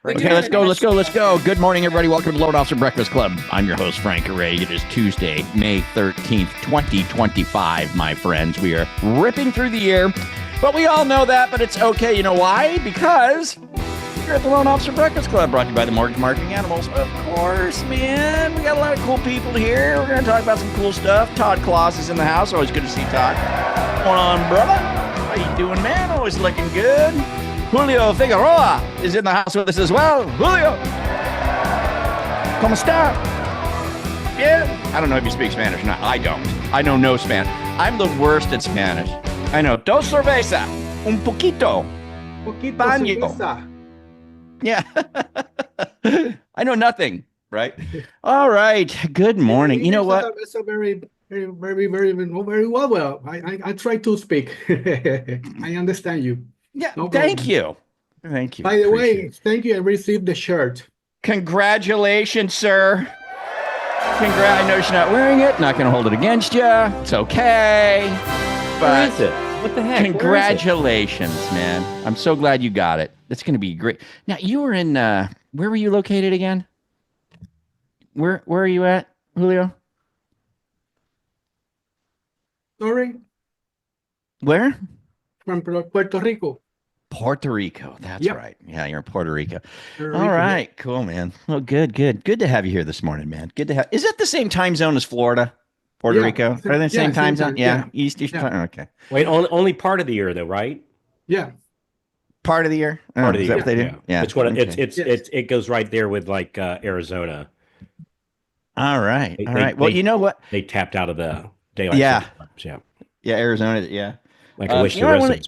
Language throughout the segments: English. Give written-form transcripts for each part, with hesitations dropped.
Okay, let's go. Good morning, everybody. Welcome to the Loan Officer Breakfast Club. I'm your host, Frank Array. It is Tuesday, May 13th, 2025, my friends. We are ripping through the year, but we all know that, but it's okay. You know why? Because you're at the Loan Officer Breakfast Club, brought to you by the Mortgage Marketing Animals. Of course, man. We got a lot of cool people here. We're going to talk about some cool stuff. Todd Claus is in the house. Always good to see Todd. What's going on, brother? How you doing, man? Always looking good. Julio Figueroa is in the house with us as well. Julio, ¿cómo está? Yeah. I don't know if you speak Spanish or not. I don't. I know no Spanish. I'm the worst at Spanish. I know dos cerveza, un poquito, baño. Cerveza. Yeah. I know nothing, right? All right. Good morning. You know what? It's a very well. I try to speak. I understand you. Yeah, no thank you. Thank you. By the way, thank you. I received the shirt. Congratulations, sir. I know you're not wearing it. Not going to hold it against you. It's okay. But where is it? What the heck? Congratulations, man. I'm so glad you got it. It's going to be great. Now, you were in, where were you located again? Where are you at, Julio? Sorry? Where? From Puerto Rico. Puerto Rico. That's right. Yeah, you're in Puerto Rico. All right. Cool, man. Well, good. Good to have you here this morning, man. Good to have. Is it the same time zone as Florida? Puerto Rico? Are they the same time zone? Yeah. East time. Okay. Wait, only part of the year though, right? Yeah. Part of the year? Part of the year. Is that what they do? Yeah. It's what it goes right there with like Arizona. All right. All right. Well, you know what? They tapped out of the daylight. Yeah. Yeah. Yeah, Arizona. Yeah. Like I wish the residents.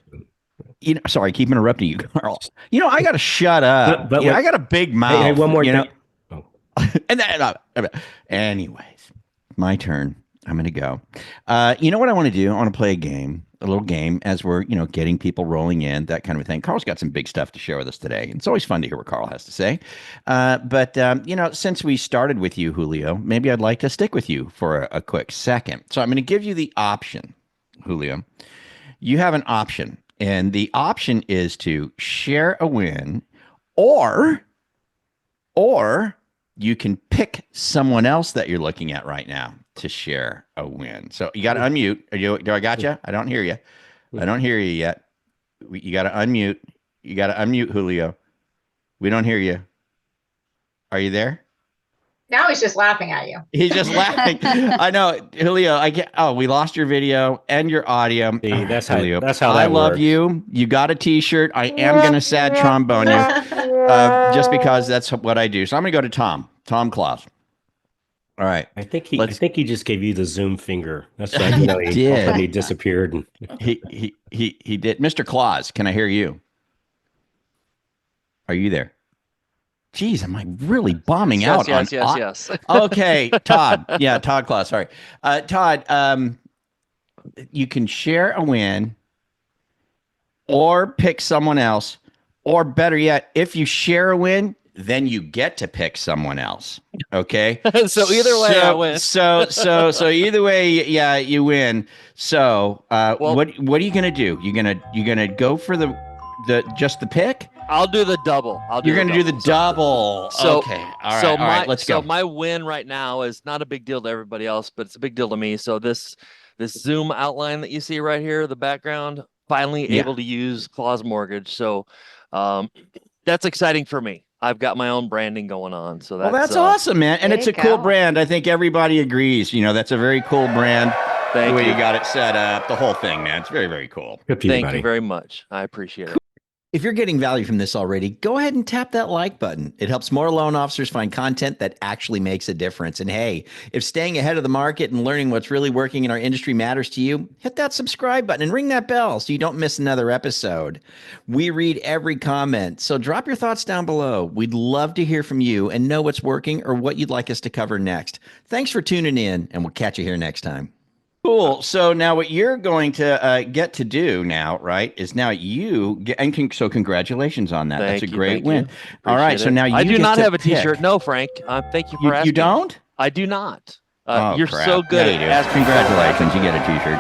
Sorry, keep interrupting you, Carl. I got to shut up. But I got a big mouth. Hey, one more thing. And then, anyways, my turn. I'm going to go. You know what I want to do? I want to play a little game as we're, getting people rolling in, that kind of thing. Carl's got some big stuff to share with us today. It's always fun to hear what Carl has to say. But since we started with you, Julio, maybe I'd like to stick with you for a quick second. So I'm going to give you the option, Julio. You have an option, and the option is to share a win, or you can pick someone else that you're looking at right now to share a win. So you got to unmute. Do I got you? I don't hear you. I don't hear you yet. You got to unmute. You got to unmute, Julio. We don't hear you. Are you there? Now he's just laughing at you. He's just laughing. I know, Julio. We lost your video and your audio. See, that's how Julio. That's how I that love works. you. You got a T-shirt. I am gonna sad trombone you, just because that's what I do. So I'm gonna go to Tom Claus. All right. I think he just gave you the Zoom finger. That's right. He did. He disappeared. He did. Mr. Claus, can I hear you? Are you there? Jeez, am I really bombing out? Yes. Okay, Todd. Yeah, Todd Claus. Sorry. Todd, you can share a win or pick someone else, or better yet, if you share a win, then you get to pick someone else. Okay? So either way, I win. So either way, yeah, you win. So what are you gonna do? You gonna go for the just the pick? I'll do the double. You're going to do the double. Okay. All right. Let's go. So my win right now is not a big deal to everybody else, but it's a big deal to me. So this Zoom outline that you see right here, the background, finally able to use Claus Mortgage. So that's exciting for me. I've got my own branding going on. So that's awesome, man. And it's a cool brand. I think everybody agrees. That's a very cool brand. Thank the way you. You got it set up, the whole thing, man. It's very, very cool. Thank you very much. I appreciate it. If you're getting value from this already, go ahead and tap that like button. It helps more loan officers find content that actually makes a difference. And hey, if staying ahead of the market and learning what's really working in our industry matters to you, hit that subscribe button and ring that bell so you don't miss another episode. We read every comment, so drop your thoughts down below. We'd love to hear from you and know what's working or what you'd like us to cover next. Thanks for tuning in, and we'll catch you here next time. Cool. So now what you're going to get to do now, right, is now you get, and so congratulations on that. That's a great win. All right. So now I do not have a pick. T-shirt. No, Frank. Thank you for asking. You don't? I do not. You're crap. So good at asking. Congratulations. You get a T-shirt.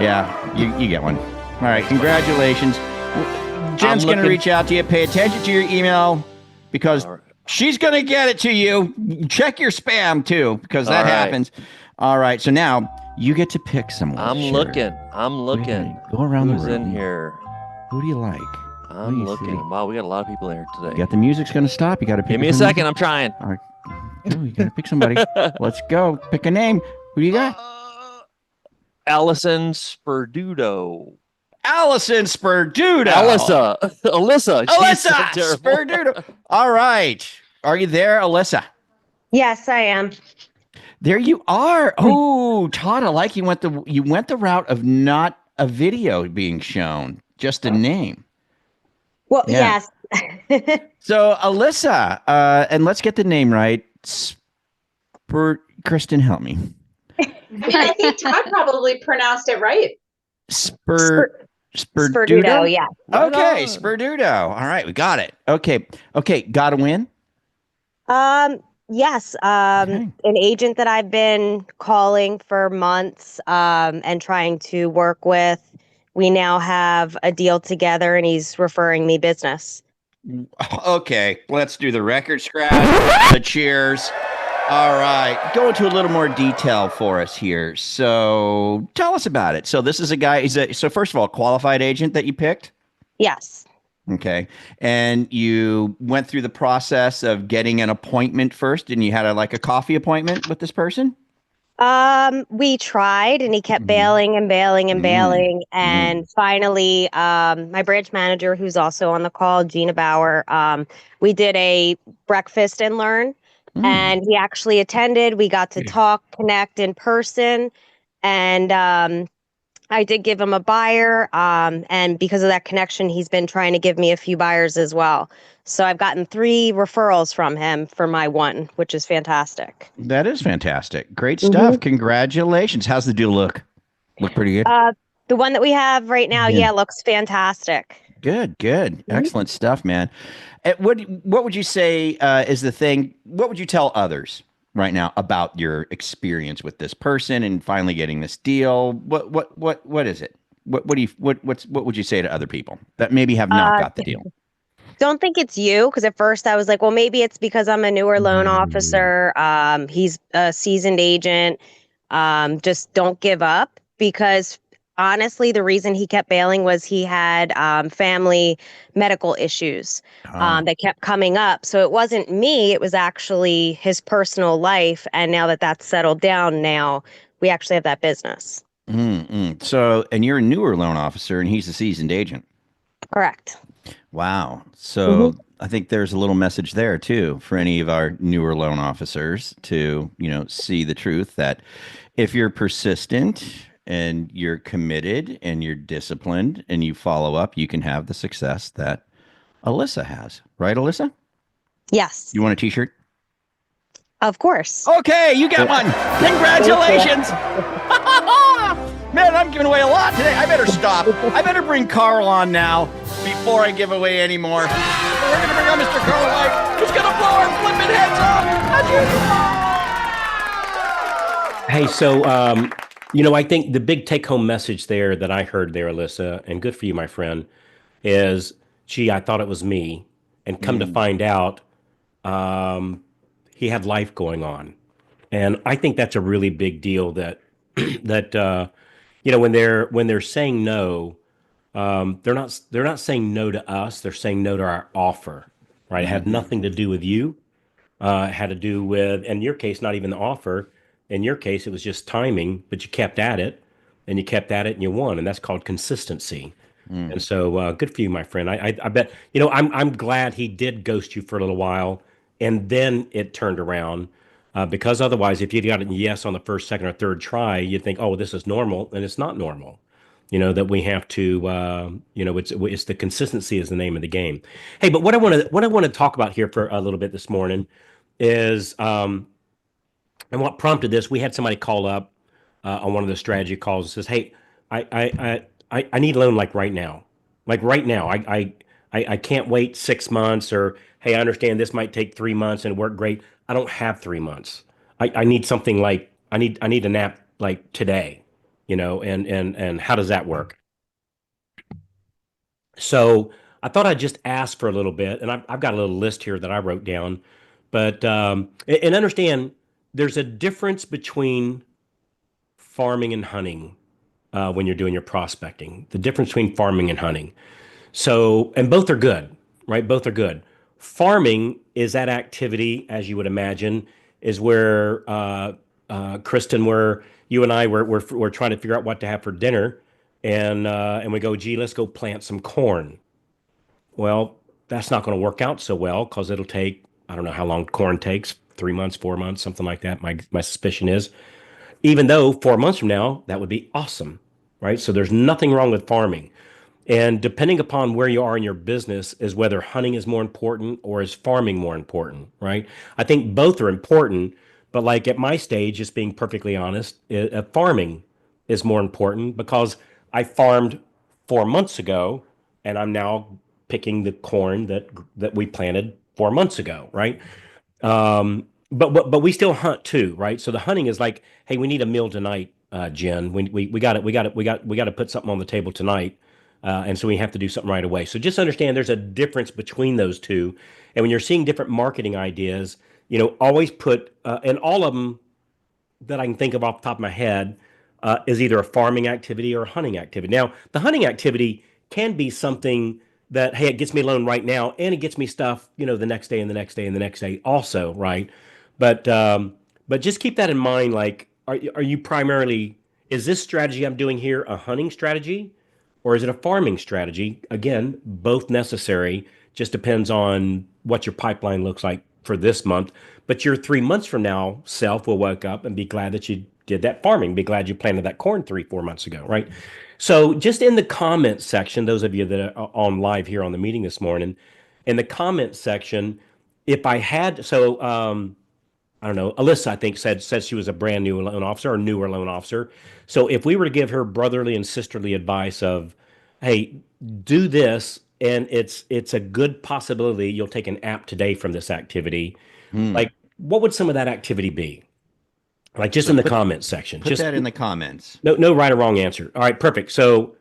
Yeah, you get one. All right. Congratulations. Jen's going to reach out to you. Pay attention to your email. because All right. she's going to get it to you. Check your spam too, because that All right. happens. All right. So now you get to pick someone. I'm looking. I'm looking. Go around Who's the room. in here? Who do you like? I'm looking. Wow, we got a lot of people in here You today. got the music's going to stop. You got to pick. Give me a second. I'm trying. All right. Go. You got to pick somebody. Let's go. Pick a name. Who do you got? Alyssa Sperduto. Alyssa Sperduto. Alyssa. Alyssa She's so Sperduto. All right. Are you there, Alyssa? Yes, I am. There you are. Oh, Todd, I like you went the route of not a video being shown, just a name. Well, Yeah. yes. So, Alyssa, and let's get the name right. Kristen, help me. I think Todd probably pronounced it right. Sperduto? Sperduto, yeah. Right Okay, on. Sperduto. All right, we got it. Okay, got to win? Yes. Okay. An agent that I've been calling for months, and trying to work with. We now have a deal together and he's referring me business. Okay, let's do the record scratch, the cheers. All right, go into a little more detail for us here. So tell us about it. So this is a guy, so first of all, qualified agent that you picked? Yes. Okay. And you went through the process of getting an appointment first, and you had a coffee appointment with this person? We tried and he kept Mhm. bailing and bailing and Mm. bailing. And finally, my branch manager, who's also on the call, Gina Bauer, we did a breakfast and learn. Mm. And he actually attended. We got to talk, connect in person. And I did give him a buyer. And because of that connection, he's been trying to give me a few buyers as well. So I've gotten 3 referrals from him for my one, which is fantastic. That is fantastic. Great stuff. Congratulations. How's the deal look? Look pretty good? The one that we have right now, Yeah. looks fantastic. Good. Excellent stuff, man. What would you say is the thing? What would you tell others right now about your experience with this person and finally getting this deal? What is it? What would you say to other people that maybe have not got the deal? Don't think it's you, because at first I was like, well, maybe it's because I'm a newer loan officer. He's a seasoned agent. Just don't give up, because honestly, the reason he kept bailing was he had family medical issues that kept coming up. So it wasn't me, it was actually his personal life. And now that that's settled down, now we actually have that business. So, and you're a newer loan officer and he's a seasoned agent. Correct. Wow. So I think there's a little message there too for any of our newer loan officers to, see the truth that if you're persistent and you're committed and you're disciplined and you follow up, you can have the success that Alyssa has. Right, Alyssa? Yes. You want a t-shirt? Of course. Okay, you got one. Congratulations. Man, I'm giving away a lot today. I better stop. I better bring Carl on now before I give away any more. We're going to bring on Mr. Carl White, who's going to blow our flipping heads off. Hey, so, I think the big take-home message there that I heard there, Alyssa, and good for you, my friend, is, gee, I thought it was me. And come to find out, he had life going on. And I think that's a really big deal that, when they're saying no, they're not saying no to us. They're saying no to our offer, right? It had nothing to do with you. It had to do with, in your case, not even the offer. In your case, it was just timing, but you kept at it and you won. And that's called consistency. And so good for you, my friend. I bet, I'm glad he did ghost you for a little while and then it turned around. Because otherwise, if you'd gotten yes on the first, second, or third try, you'd think, oh, this is normal, and it's not normal. That we have to, it's the consistency is the name of the game. Hey, but what I want to talk about here for a little bit this morning is, and what prompted this, we had somebody call up on one of the strategy calls and says, hey, I need a loan like right now. I can't wait 6 months, or hey, I understand this might take 3 months and work great. I don't have 3 months. I need something like I need a nap like today, and how does that work? So I thought I'd just ask for a little bit, and I've got a little list here that I wrote down. But and understand, there's a difference between farming and hunting when you're doing your prospecting. The difference between farming and hunting. So, and both are good, right? Both are good. Farming is that activity, as you would imagine, is where Kristen, where you and I we're trying to figure out what to have for dinner, and we go, gee, let's go plant some corn. Well, that's not going to work out so well because it'll take, I don't know how long corn takes, 3 months, 4 months, something like that. My suspicion is, even though 4 months from now, that would be awesome, right? So there's nothing wrong with farming. And depending upon where you are in your business is whether hunting is more important or is farming more important, right? I think both are important, but like at my stage, just being perfectly honest, farming is more important because I farmed 4 months ago and I'm now picking the corn that we planted 4 months ago, right? But we still hunt too, right? So the hunting is like, hey, we need a meal tonight, Jen. We got to put something on the table tonight. And so we have to do something right away. So just understand there's a difference between those two. And when you're seeing different marketing ideas, always put, and all of them that I can think of off the top of my head is either a farming activity or a hunting activity. Now, the hunting activity can be something that, hey, it gets me a loan right now and it gets me stuff, the next day and the next day and the next day also, right? But just keep that in mind. Like, are you primarily, is this strategy I'm doing here a hunting strategy? Or is it a farming strategy? Again, both necessary. Just depends on what your pipeline looks like for this month. But your 3 months from now self will wake up and be glad that you did that farming, be glad you planted that corn 3-4 months ago, right? So just in the comments section, those of you that are on live here on the meeting this morning, in the comments section, if I had, so I don't know, Alyssa, I think, said she was a brand new loan officer or newer loan officer. So if we were to give her brotherly and sisterly advice of, hey, do this, and it's a good possibility you'll take an app today from this activity, like what would some of that activity be? Like just in the comments section. Put that in the comments. No right or wrong answer. All right, perfect. So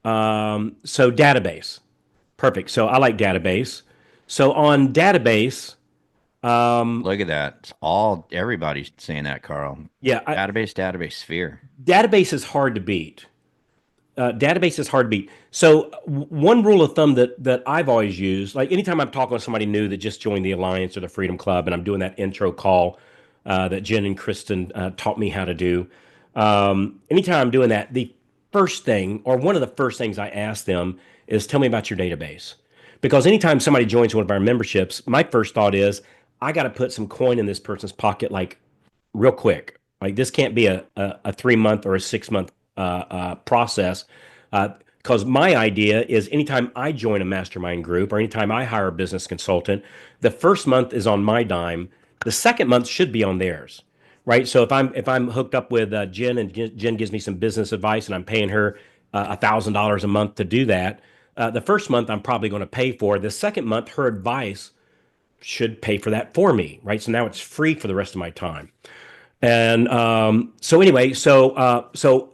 so database. Perfect. So I like database. So on database, look at that. Everybody's saying that, Carl. Yeah. Database sphere. Database is hard to beat. Database is hard to beat. So one rule of thumb that I've always used, like anytime I'm talking with somebody new that just joined the Alliance or the Freedom Club, and I'm doing that intro call that Jen and Kristen taught me how to do. Anytime I'm doing that, the first thing, or one of the first things I ask them is, tell me about your database. Because anytime somebody joins one of our memberships, my first thought is, I got to put some coin in this person's pocket, like real quick. Like this can't be a 3-month or a 6-month process. Because my idea is anytime I join a mastermind group or anytime I hire a business consultant, the first month is on my dime. The second month should be on theirs, right? So if I'm hooked up with Jen and Jen gives me some business advice and I'm paying her $1,000 a month to do that, the first month I'm probably going to pay for. The second month, her advice should pay for that for me, right? So now it's free for the rest of my time. And so anyway, so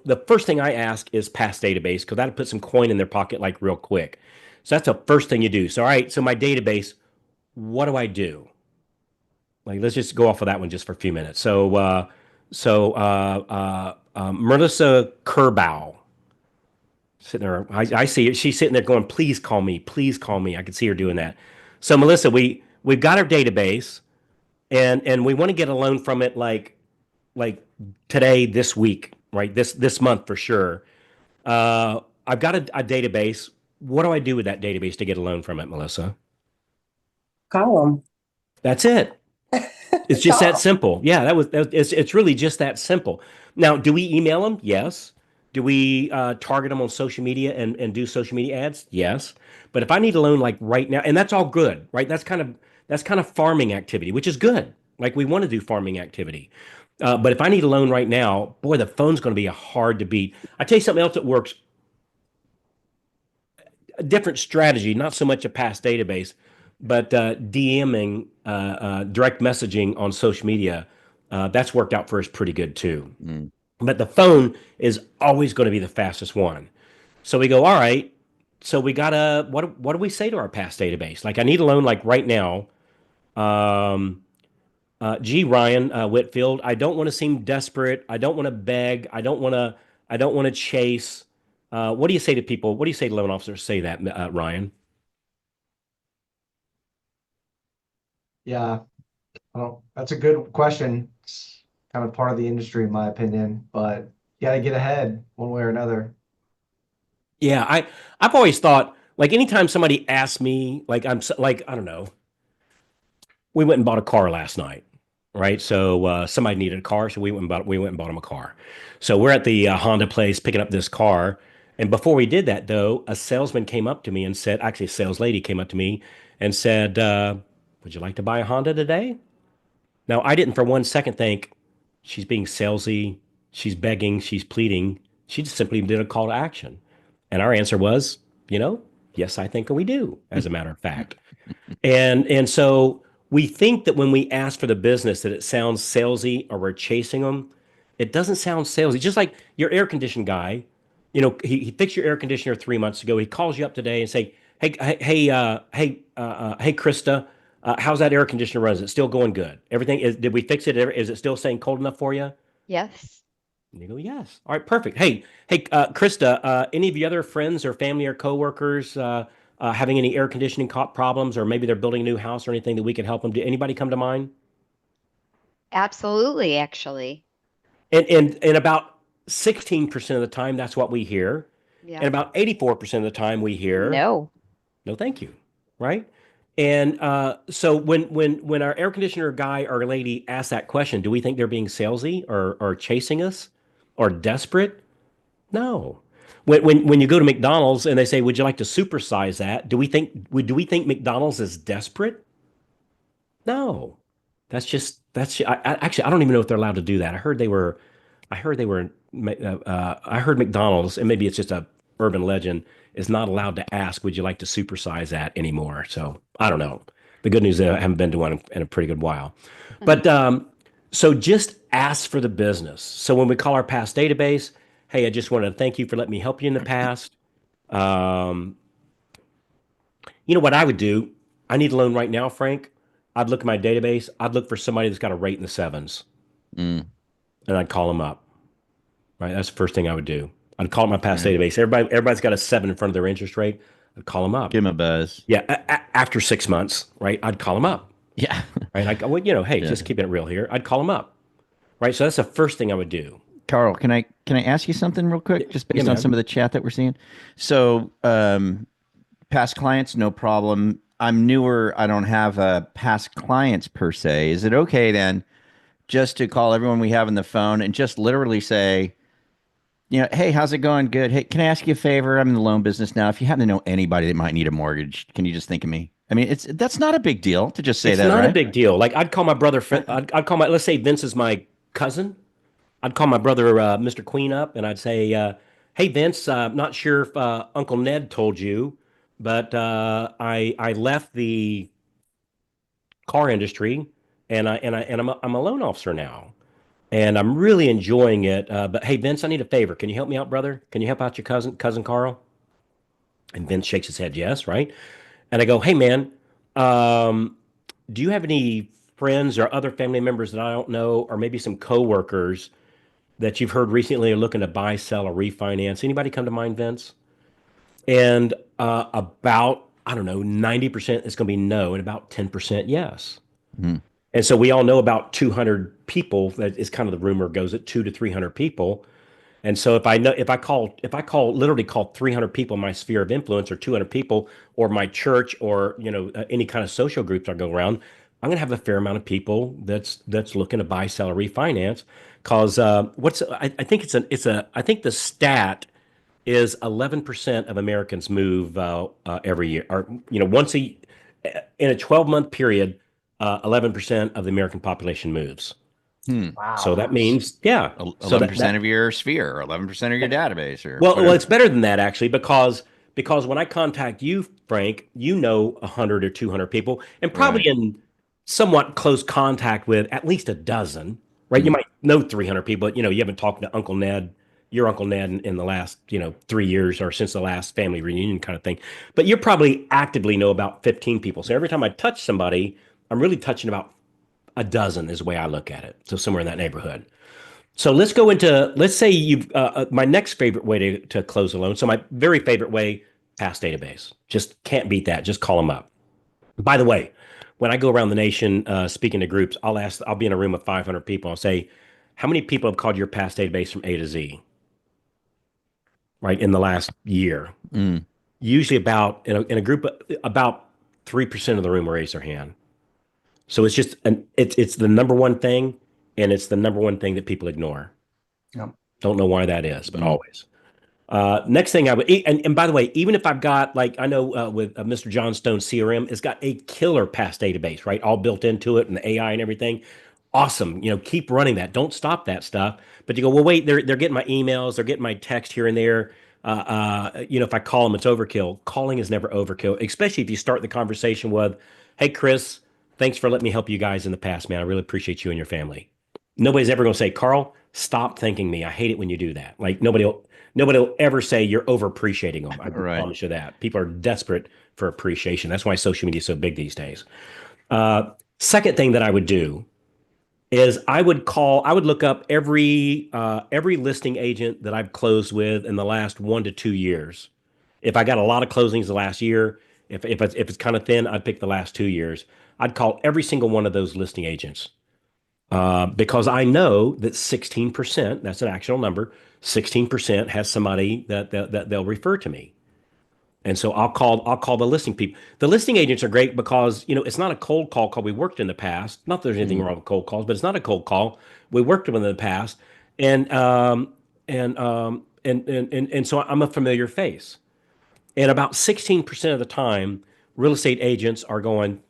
the first thing I ask is past database, because that'll put some coin in their pocket like real quick. So that's the first thing you do. So all right, so my database, what do I do? Like let's just go off of that one just for a few minutes. So Melissa Kerbow, sitting there, I see it. She's sitting there going, please call me, please call me. I can see her doing that. So Melissa, we've got our database, and we want to get a loan from it like today, this week, right? This month for sure. I've got a database. What do I do with that database to get a loan from it, Melissa? Call them. That's it. It's just that simple. Yeah, it's really just that simple. Now, do we email them? Yes. Do we target them on social media and do social media ads? Yes. But if I need a loan like right now, and that's all good, right? That's kind of farming activity, which is good. Like we want to do farming activity. But if I need a loan right now, boy, the phone's going to be hard to beat. I tell you something else that works. A different strategy, not so much a past database, but DMing, direct messaging on social media, that's worked out for us pretty good too. But the phone is always going to be the fastest one. So we go, all right, so we gotta what do we say to our past database? Like I need a loan like right now. Um, gee, Ryan Whitfield, I don't want to seem desperate. I don't want to beg. I don't want to chase. What do you say to people? What do you say to loan officers? Say that, Ryan. Yeah, that's a good question. It's kind of part of the industry, in my opinion, but you got to get ahead one way or another. Yeah, I've always thought like anytime somebody asks me, like like I don't know, we went and bought a car last night, right? So somebody needed a car, so we went and bought them a car. So we're at the Honda place picking up this car, and before we did that, though, a salesman came up to me and said, actually, a sales lady came up to me and said, "Would you like to buy a Honda today?" Now, I didn't for one second think she's being salesy, she's begging, she's pleading. She just simply did a call to action, and our answer was, yes, I think we do. As a matter of fact. And so we think that when we ask for the business that it sounds salesy or we're chasing them. It doesn't sound salesy. Just like your air conditioning guy, he fixed your air conditioner 3 months ago. He calls you up today and say, hey, Krista, how's that air conditioner run? Is it still going good? Did we fix it? Is it still staying cold enough for you? Yes. And you go, yes. All right, perfect. Hey, Krista, any of your other friends or family or coworkers having any air conditioning problems, or maybe they're building a new house or anything that we could help them? Do anybody come to mind? Absolutely, actually. And about 16% of the time, that's what we hear. Yeah. And about 84% of the time we hear, No. no, thank you. Right? And so when our air conditioner guy or lady asks that question, do we think they're being salesy or chasing us or desperate? No. When you go to McDonald's and they say, "Would you like to supersize that?" Do we think McDonald's is desperate? No. Actually, I don't even know if they're allowed to do that. I heard McDonald's, and maybe it's just a urban legend, is not allowed to ask, "Would you like to supersize that?" anymore. So I don't know. The good news is I haven't been to one in a pretty good while. But so just ask for the business. So when we call our past database, hey, I just wanted to thank you for letting me help you in the past. You know what I would do? I need a loan right now, Frank. I'd look at my database. I'd look for somebody that's got a rate in the sevens, and I'd call them up. Right, that's the first thing I would do. I'd call up my past database. Everybody's got a 7 in front of their interest rate. I'd call them up. Give them a buzz. Yeah, after 6 months, right? I'd call them up. Yeah. Right. I go, well, hey, just keeping it real here. I'd call them up. Right. So that's the first thing I would do. Carl, can I ask you something real quick, just based on some of the chat that we're seeing? So, past clients, no problem. I'm newer. I don't have past clients per se. Is it okay then just to call everyone we have on the phone and just literally say, hey, how's it going? Good. Hey, can I ask you a favor? I'm in the loan business now. If you happen to know anybody that might need a mortgage, can you just think of me? I mean, that's not a big deal to just say that, right? It's not a big deal. Like I'd call my brother. I'd call let's say Vince is my cousin. I'd call my brother, Mr. Queen, up, and I'd say, "Hey, Vince, I'm not sure if Uncle Ned told you, but I left the car industry, and I'm a loan officer now, and I'm really enjoying it. But hey, Vince, I need a favor. Can you help me out, brother? Can you help out your cousin Carl?" And Vince shakes his head, yes, right? And I go, "Hey, man, do you have any friends or other family members that I don't know, or maybe some coworkers that you've heard recently are looking to buy, sell, or refinance? Anybody come to mind, Vince?" And about, I don't know, 90% is going to be no, and about 10% yes. And so we all know about 200 people. That is kind of the rumor goes at 200 to 300 people. And so if I literally call 300 people in my sphere of influence, or 200 people, or my church, or any kind of social groups I go around, I'm going to have a fair amount of people that's looking to buy, sell, or refinance. Because I think I think the stat is 11% of Americans move every year, or once in a 12-month period, 11% of the American population moves. Wow. So that means, yeah, 11% of your sphere, or 11% of your database, or well, it's better than that actually, because when I contact you, Frank, 100 or 200 people, and probably in somewhat close contact with at least a dozen, right? You might know 300 people, but you haven't talked to Uncle Ned your Uncle Ned in the last, 3 years or since the last family reunion kind of thing. But you probably actively know about 15 people. So every time I touch somebody, I'm really touching about a dozen is the way I look at it. So somewhere in that neighborhood. So let's say my next favorite way to close a loan. So my very favorite way, past database. Just can't beat that. Just call them up. By the way, when I go around the nation speaking to groups, I'll be in a room of 500 people. I'll say, how many people have called your past database from A to Z, right, in the last year? Usually in a group, about 3% of the room will raise their hand. So it's just it's the number one thing, and it's the number one thing that people ignore. Yep. Don't know why that is, but always. Next thing I would, and by the way, even if I've got, like, I know with Mr. Johnstone's CRM, it's got a killer past database, right? All built into it and the AI and everything. Awesome. Keep running that. Don't stop that stuff. But you go, well, wait, they're getting my emails, they're getting my text here and there. If I call them, it's overkill. Calling is never overkill, especially if you start the conversation with, hey, Chris, thanks for letting me help you guys in the past, man. I really appreciate you and your family. Nobody's ever going to say, Carl, stop thanking me. I hate it when you do that. Like, nobody will ever say you're over appreciating them. I promise you that. People are desperate for appreciation. That's why social media is so big these days. Second thing that I would do is I would look up every listing agent that I've closed with in the last 1 to 2 years. If I got a lot of closings the last year, if it's kind of thin, I'd pick the last 2 years. I'd call every single one of those listing agents. Because I know that 16%, that's an actual number, 16% has somebody that they'll refer to me. And so I'll call the listing people. The listing agents are great because, it's not a cold call we worked in the past. Not that there's anything wrong with cold calls, but it's not a cold call. We worked with them in the past. And so I'm a familiar face. And about 16% of the time, real estate agents are going,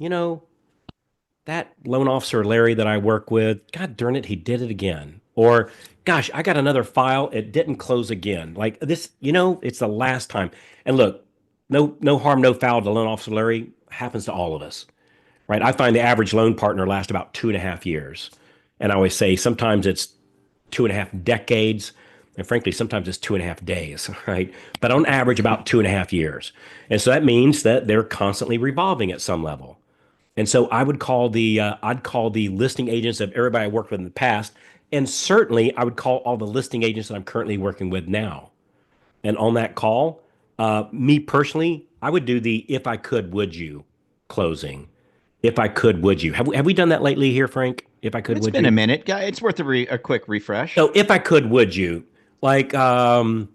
that loan officer Larry that I work with, God darn it, he did it again. Or, gosh, I got another file, it didn't close again. Like this, it's the last time. And look, no harm, no foul to loan officer Larry. Happens to all of us, right? I find the average loan partner lasts about 2.5 years. And I always say sometimes it's 2.5 decades. And frankly, sometimes it's 2.5 days, right? But on average, about 2.5 years. And so that means that they're constantly revolving at some level. And so I would call the listing agents of everybody I worked with in the past, and certainly I would call all the listing agents that I'm currently working with now. And on that call, me personally, I would do the if I could, would you closing. If I could, would you? Have we done that lately here, Frank? If I could, would you? It's been a minute, guy. It's worth a quick refresh. So if I could, would you? Like the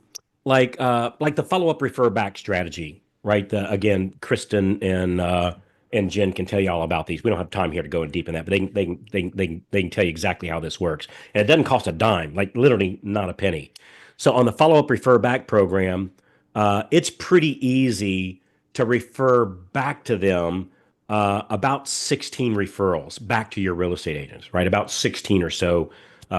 follow-up refer back strategy, right? Again, Kristen and Jen can tell you all about these. We don't have time here to go in deep in that, but they can tell you exactly how this works. And it doesn't cost a dime, like literally not a penny. So on the follow-up refer back program, it's pretty easy to refer back to them about 16 referrals back to your real estate agents, right? About 16 or so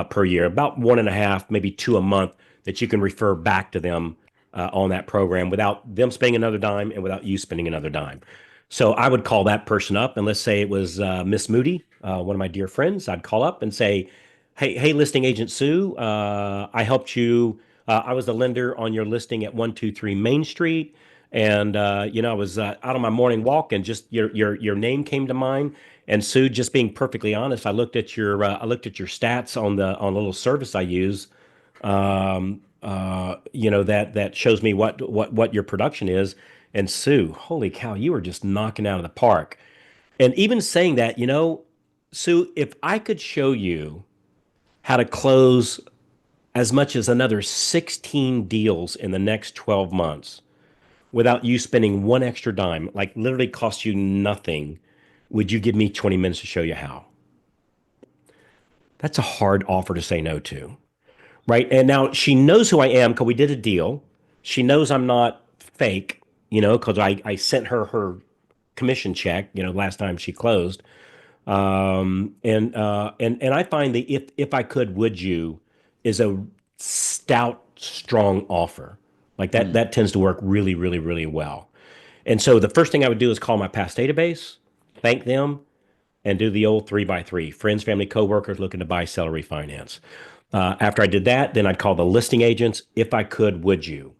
per year, about 1.5, maybe 2 a month that you can refer back to them on that program without them spending another dime and without you spending another dime. So I would call that person up, and let's say it was Miss Moody, one of my dear friends. I'd call up and say, hey, listing agent Sue, I helped you. I was the lender on your listing at 123 Main Street. And, I was out on my morning walk and just your name came to mind. And Sue, just being perfectly honest, I looked at your stats on the little service I use, that shows me what your production is. And Sue, holy cow, you were just knocking out of the park. And even saying that, Sue, if I could show you how to close as much as another 16 deals in the next 12 months without you spending one extra dime, like literally cost you nothing, would you give me 20 minutes to show you how? That's a hard offer to say no to, right? And now she knows who I am because we did a deal. She knows I'm not fake, because I sent her commission check, last time she closed. And I find the if I could, would you is a stout, strong offer. Like that tends to work really, really, really well. And so the first thing I would do is call my past database, thank them, and do the old 3x3, friends, family, coworkers looking to buy, sell, or refinance. After I did that, then I'd call the listing agents. If I could, would you?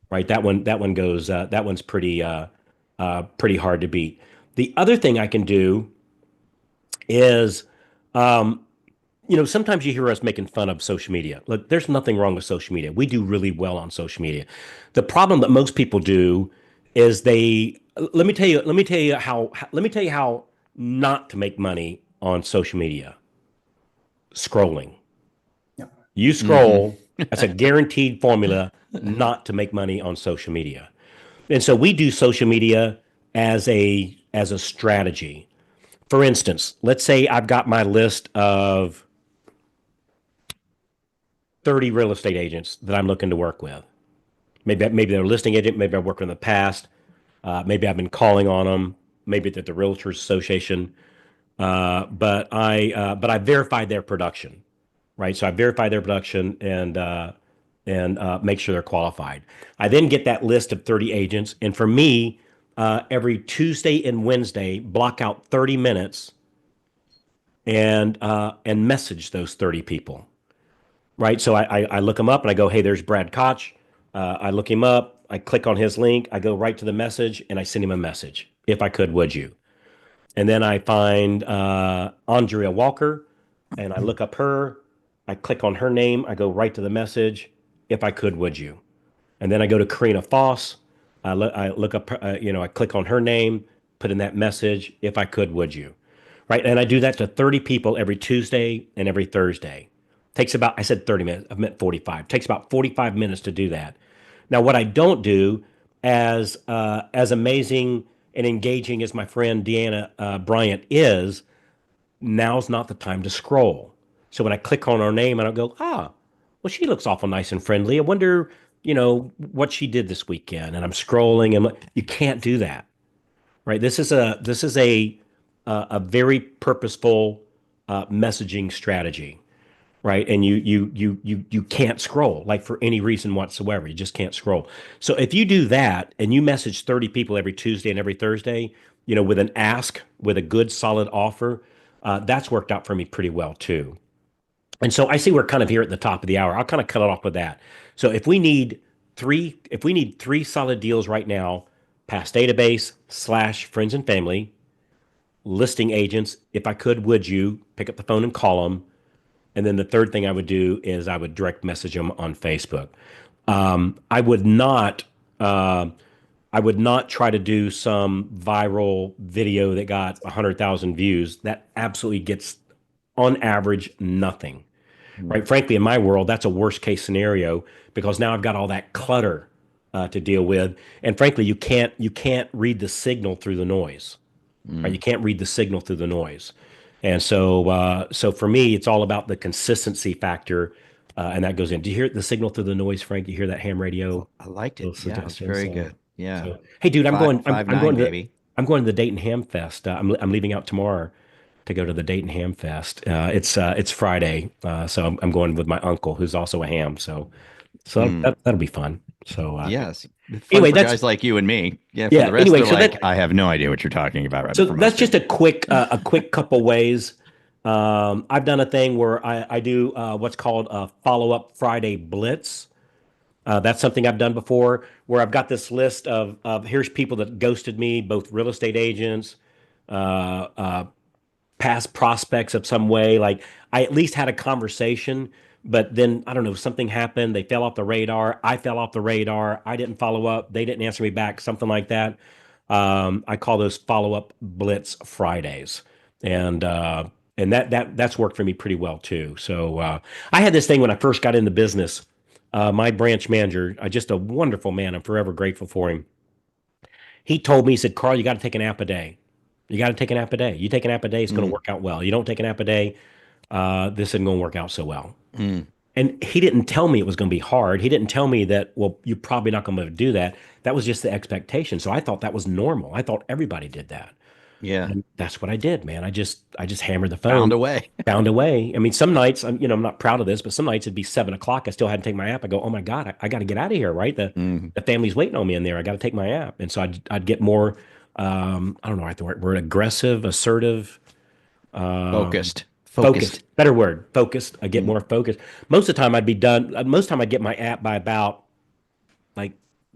Right. That one goes, that one's pretty hard to beat. The other thing I can do is, sometimes you hear us making fun of social media. Look, there's nothing wrong with social media. We do really well on social media. The problem that most people do is let me tell you how not to make money on social media. Scrolling. You scroll, that's a guaranteed formula not to make money on social media. And so we do social media as a strategy. For instance, let's say I've got my list of 30 real estate agents that I'm looking to work with. Maybe they're a listing agent, maybe I've worked with in the past, maybe I've been calling on them, maybe they're the Realtors Association, but I verified their production, right? So I verify their production and make sure they're qualified. I then get that list of 30 agents, and for me, every Tuesday and Wednesday, block out 30 minutes and message those 30 people. Right. So I look him up and I go, hey, there's Brad Koch. I look him up. I click on his link. I go right to the message and I send him a message. If I could, would you? And then I find Andrea Walker and I look up her. I click on her name. I go right to the message. If I could, would you? And then I go to Karina Foss. I look up, I click on her name, put in that message. If I could, would you? Right. And I do that to 30 people every Tuesday and every Thursday. Takes about, I said 30 minutes, I meant 45. Takes about 45 minutes to do that. Now, what I don't do, as amazing and engaging as my friend Deanna Bryant is, now's not the time to scroll. So when I click on her name, I don't go, well, she looks awful nice and friendly. I wonder, what she did this weekend. And I'm scrolling, and you can't do that, right? This is a very purposeful messaging strategy. Right. And you can't scroll, like, for any reason whatsoever. You just can't scroll. So if you do that and you message 30 people every Tuesday and every Thursday, with an ask, with a good solid offer, that's worked out for me pretty well too. And so I see we're kind of here at the top of the hour. I'll kind of cut it off with that. So if we need three solid deals right now, past database / friends and family, listing agents, if I could, would you pick up the phone and call them? And then the third thing I would do is I would direct message them on Facebook. I would not try to do some viral video that got 100,000 views. That absolutely gets, on average, nothing. Right? Frankly, in my world, that's a worst case scenario, because now I've got all that clutter to deal with. And frankly, you can't read the signal through the noise. Right? You can't read the signal through the noise. And so for me, it's all about the consistency factor, and that goes in. Do you hear the signal through the noise, Frank? Do you hear that ham radio? I liked it. Yeah, it's very good. Yeah. So, hey, dude, I'm going to the Dayton Ham Fest. I'm leaving out tomorrow to go to the Dayton Ham Fest. It's Friday, so I'm going with my uncle, who's also a ham. So that'll be fun. So yes. Anyway, that's guys like you and me. Yeah. For the rest, anyway, I have no idea what you're talking about. Right. So that's just a quick couple ways. I've done a thing where I do what's called a follow-up Friday Blitz. That's something I've done before, where I've got this list of here's people that ghosted me, both real estate agents, past prospects of some way. Like, I at least had a conversation, but then, I don't know, something happened. They fell off the radar. I fell off the radar. I didn't follow up. They didn't answer me back, something like that. I call those follow-up Blitz Fridays. And that's worked for me pretty well too. So I had this thing when I first got in the business. My branch manager, just a wonderful man. I'm forever grateful for him. He told me, he said, Carl, you got to take a nap a day. You got to take a nap a day. You take a nap a day, it's going to work out well. You don't take a nap a day, this isn't going to work out so well. And he didn't tell me it was going to be hard. He didn't tell me that, well, you're probably not going to do that. That was just the expectation. So I thought that was normal. I thought everybody did that. Yeah. And that's what I did, man. I just hammered the phone. Found a way. I mean, some nights, I'm not proud of this, but some nights it'd be 7:00. I still hadn't taken my app. I go, oh my God, I got to get out of here, right? The family's waiting on me in there. I got to take my app. And so I'd get more, I don't know, I have the word, aggressive, assertive, Focused. Better word, focused. I get more focused. Most of the time I'd be done. Most of the time I'd get my app by about like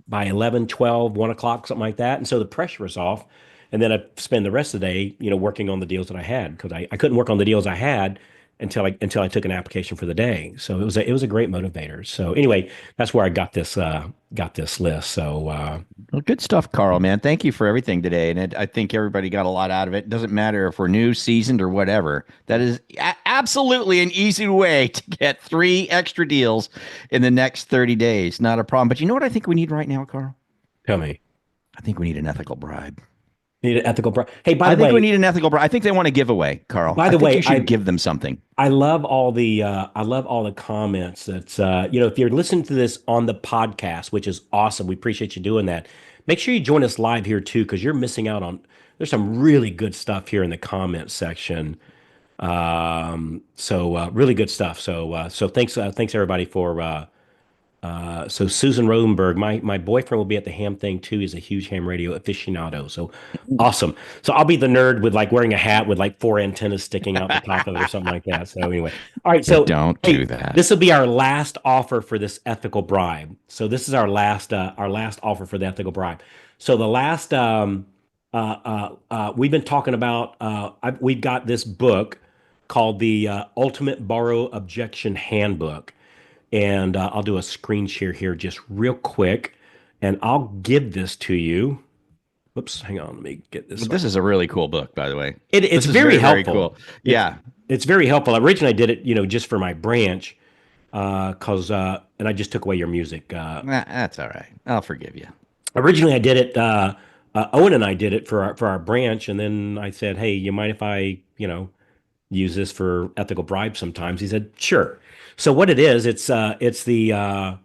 by 11, 12, 1 o'clock, something like that. And so the pressure was off. And then I spend the rest of the day, working on the deals that I had because I couldn't work on the deals I had until I took an application for the day. So it was a great motivator. So anyway, that's where I got this list. So Well, good stuff, Carl, man. Thank you for everything today. And I think everybody got a lot out of it. Doesn't matter if we're new, seasoned, or whatever. That is absolutely an easy way to get 3 extra deals in the next 30 days. Not a problem. But you know what I think we need right now, Carl? tell me, I think we need an ethical bribe. need an ethical. Hey, by I the think we way, need an ethical bribe. I think they want a giveaway, Carl. By the I think way, you should give them something. I love all the comments. That's if you're listening to this on the podcast, which is awesome, we appreciate you doing that. Make sure you join us live here too, because you're missing out on. There's some really good stuff here in the comment section. So really good stuff. So thanks everybody for. So Susan Rosenberg, my boyfriend will be at the ham thing too. He's a huge ham radio aficionado. So awesome. So I'll be the nerd with like wearing a hat with like 4 antennas sticking out the top of it or something like that. So anyway, all right. So Don't do that. This will be our last offer for this ethical bribe. So this is our last offer for the ethical bribe. So the last we've been talking about we've got this book called the Ultimate Borrow Objection Handbook. And I'll do a screen share here just real quick, and I'll give this to you. Oops, hang on, let me get this. This is a really cool book, by the way. It's very helpful. Very cool. Yeah, it's very helpful. Originally, I did it, just for my branch, and I just took away your music. That's all right. I'll forgive you. Originally, I did it. Owen and I did it for our branch, and then I said, "Hey, you mind if I, use this for ethical bribes sometimes?" He said, "Sure." So what it is, it's the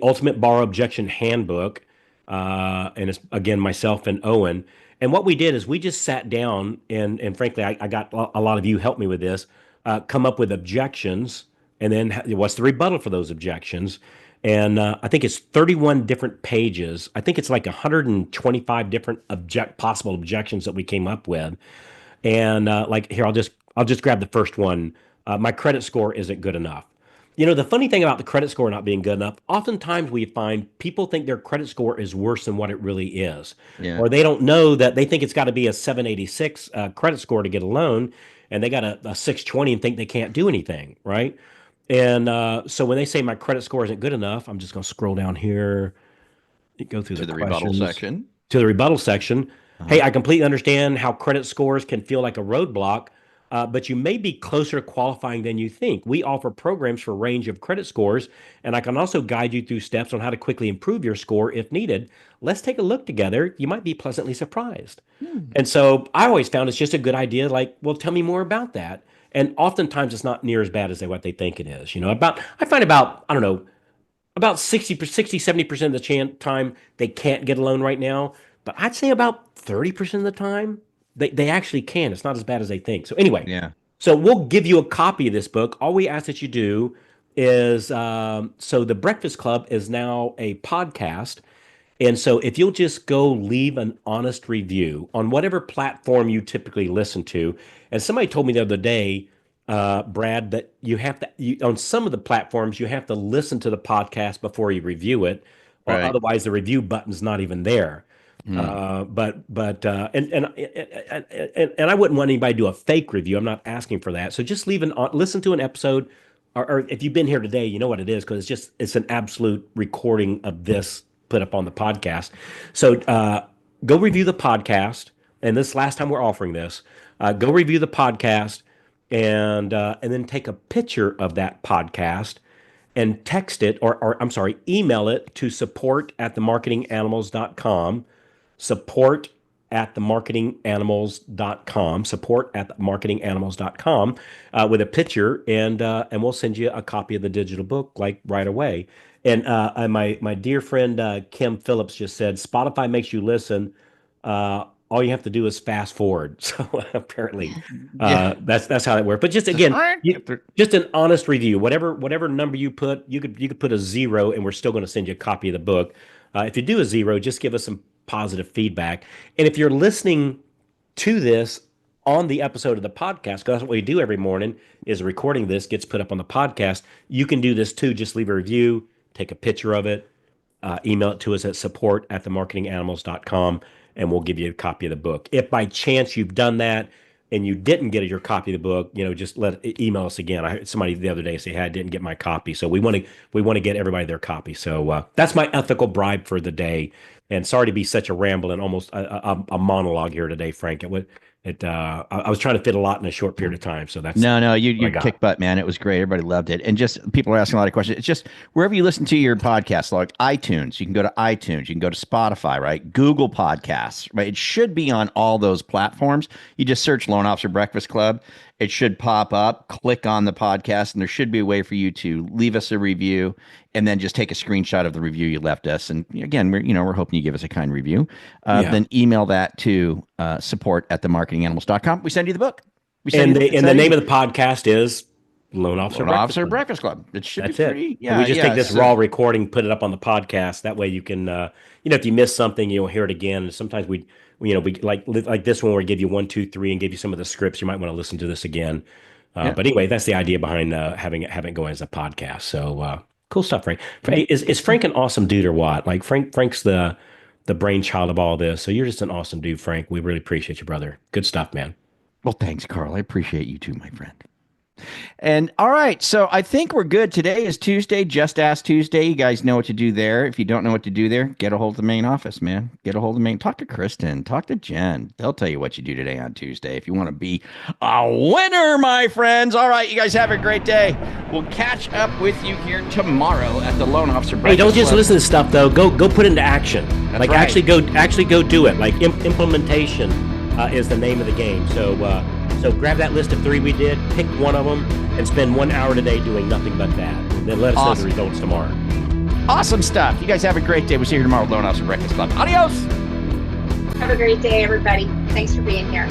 Ultimate Borrow Objection Handbook, and it's again myself and Owen. And what we did is we just sat down and frankly, I got a lot of you help me with this, come up with objections, and then what's the rebuttal for those objections. And I think it's 31 different pages. I think it's like 125 different possible objections that we came up with. And like here, I'll just grab the first one. My credit score isn't good enough. The funny thing about the credit score not being good enough, oftentimes we find people think their credit score is worse than what it really is. Yeah. Or they don't know that they think it's got to be a 786 credit score to get a loan, and they got a 620 and think they can't do anything, right? And so when they say my credit score isn't good enough, I'm just going to scroll down here, go through the rebuttal questions. section. To the rebuttal section. Hey, I completely understand how credit scores can feel like a roadblock, but you may be closer to qualifying than you think. We offer programs for a range of credit scores, and I can also guide you through steps on how to quickly improve your score if needed. Let's take a look together. You might be pleasantly surprised. And so I always found it's just a good idea, like, well, tell me more about that. And oftentimes it's not near as bad as what they think it is. I find about, I don't know, about 70% of the time they can't get a loan right now. But I'd say about 30% of the time, they actually can. It's not as bad as they think. So anyway, Yeah. So we'll give you a copy of this book. All we ask that you do is, so the Breakfast Club is now a podcast. And so if you'll just go leave an honest review on whatever platform you typically listen to. And somebody told me the other day, Brad, that you have to, on some of the platforms, you have to listen to the podcast before you review it, or Right. otherwise the review button's not even there. And I wouldn't want anybody to do a fake review. I'm not asking for that. So just listen to an episode, or if you've been here today, you know what it is, because it's an absolute recording of this put up on the podcast. So go review the podcast. And this last time we're offering this, go review the podcast and then take a picture of that podcast and text it, or I'm sorry, email it to support@themarketinganimals.com. support@themarketinganimals.com with a picture, and we'll send you a copy of the digital book like right away. And my dear friend Kim Phillips just said Spotify makes you listen. All you have to do is fast forward. So apparently, that's how that works. But just again, just an honest review. Whatever number you put, you could put a 0, and we're still going to send you a copy of the book. If you do a 0, just give us some positive feedback. And if you're listening to this on the episode of the podcast, because that's what we do every morning, is recording this, gets put up on the podcast. You can do this too. Just leave a review, take a picture of it, email it to us at support@themarketinganimals.com, and we'll give you a copy of the book. If by chance you've done that and you didn't get your copy of the book, just email us again. I heard somebody the other day say, "Hey, I didn't get my copy." So we want to get everybody their copy. So that's my ethical bribe for the day. And sorry to be such a ramble and almost a monologue here today, Frank. I was trying to fit a lot in a short period of time. So that's no, you kick butt, man. It was great. Everybody loved it. And just people are asking a lot of questions. It's just wherever you listen to your podcast, like iTunes, you can go to iTunes, you can go to Spotify, right? Google Podcasts, right? It should be on all those platforms. You just search Loan Officer Breakfast Club. It should pop up, click on the podcast, and there should be a way for you to leave us a review and then just take a screenshot of the review you left us. And again, we're hoping you give us a kind review. Then email that to support@themarketinganimals.com. We send you the book. The name of the podcast is Loan Officer Breakfast Club. It should That's be free. It. Yeah, we just take this raw recording, put it up on the podcast. That way you can, if you miss something, you'll hear it again. And sometimes we like this one where we give you 1, 2, 3 and give you some of the scripts. You might want to listen to this again. But anyway, that's the idea behind having it going as a podcast. So cool stuff, Frank. Is Frank an awesome dude or what? Like Frank's the brainchild of all this. So you're just an awesome dude, Frank. We really appreciate you, brother. Good stuff, man. Well, thanks, Carl. I appreciate you too, my friend. And all right, so I think we're good. Today is Tuesday, Just Ask Tuesday. You guys know what to do there. If you don't know what to do there, get a hold of the main office, man. Get a hold of the main. Talk to Kristen. Talk to Jen. They'll tell you what you do today on Tuesday if you want to be a winner, my friends. All right, you guys have a great day. We'll catch up with you here tomorrow at the Loan Officer Breakfast Hey, don't just Club. listen to stuff though. Go put it into action. That's right. Actually go do it. Like implementation is the name of the game. So grab that list of 3 we did, pick one of them, and spend 1 hour today doing nothing but that. And then let us know the results tomorrow. Awesome stuff. You guys have a great day. We'll see you tomorrow at Loan Officer Breakfast Club. Adios. Have a great day, everybody. Thanks for being here.